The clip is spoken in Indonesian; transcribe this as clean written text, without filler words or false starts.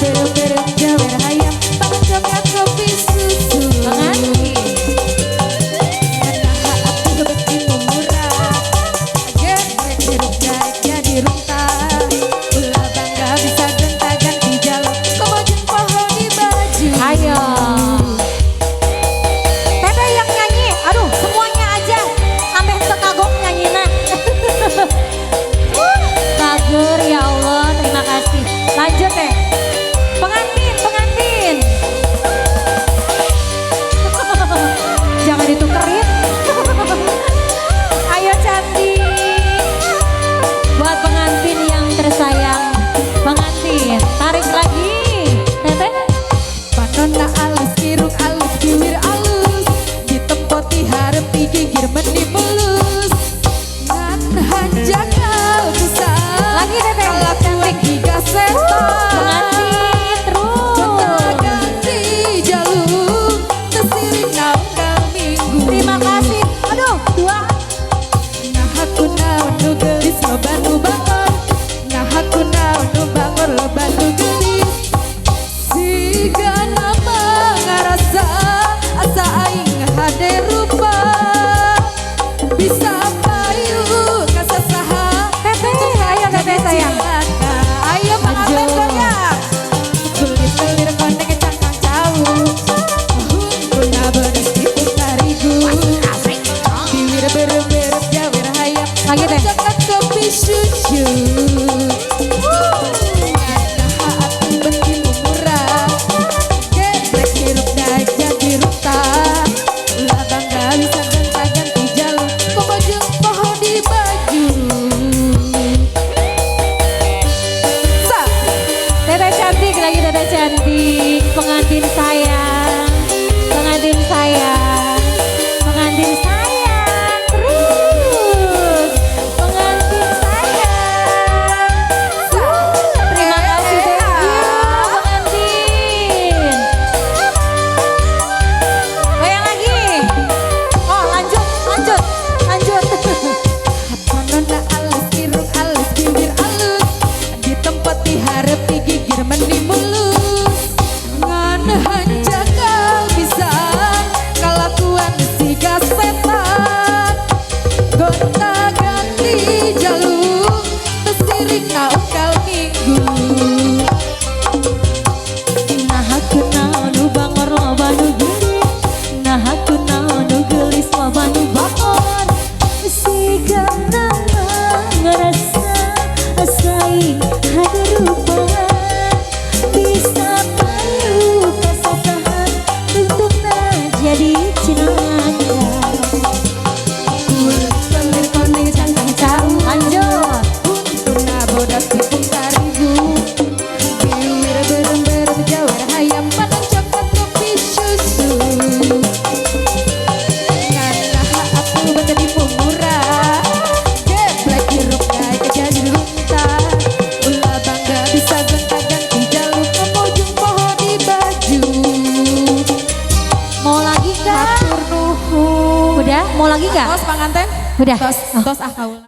berem-berem jawer hayam pangcoknya kopi susu Pengantin menaha aku kebeki murah geprek jeruk gaek jadi runtah ulah bangga bisa gonta-ganti jalan komojeng pohon di baju ayo Teteh yang nyanyi, aduh semuanya aja sampai sekagok nyanyina Kagur ya Allah, terima kasih. Lanjut teh. Pengantin. Jangan ditukerin. Ayo cantik. Buat pengantin yang tersayang. Pengantin, tarik lagi. Teteh. panonna alus kirung alus kiwir alus ditempoti harepi gigir meni mulus ngan hanjakal bisa Lagi teteh. kalakuan giga setan Pengantin terus. gonta-ganti jalur tesiring naunggal minggu Terima kasih. Aduh, dua. nah aku naon nu gelis loban nu bangor nah aku naon nu bangor loban nu gelis siga nama ngarasa asa aing hade rupa bisa payu kasasaha Teteh, ayo teteh sayang. ayo pengantin Lanjut. banyak kulit telir konek cangkang jauh guna beres diputarigu biwir berem-berem jawer hayam Lagi, Teh. coklat kopi susu nah aku beki murah geprek hiruk daek jadi runtah ulah bangga bisa gonta-ganti jalur komojeng pohon di baju sa Teteh cantik lagi, teteh cantik. Pengantin sayang. Pengantin sayang. Pengantin sayang. Terus. Pengantin sayang. Terima kasih, thank you, pengantin. Goyang lagi. Oh, lanjut. panonna alus kirung alus bibir alus ditempati harepi gigir meni mulus ngan hanjakal pisan kalakuan siga setan gonta-ganti jalur tesiring naunggal minggu Nah aku naon nu bangor loba nu gelis Nah aku naon nu gelis loba nu bangor Siga nama ngerasa asaing hade rupa Bisa payu kasasahan untukna jadi cinangga kulit telir koning cangkang jauh Lanjut untuna bodas diputarigu biwir berem-berem jawer hayam padang coklat kopi susu nganaha aku beteni murah geprek hiruk gaek jadi runtah ulah bangga bisa gonta-ganti jalur komojeng pohon di baju Mau lagi kah? hatur nuhun Udah? Mau lagi kah? tos panganten Udah? tos Oh. tos ah kaula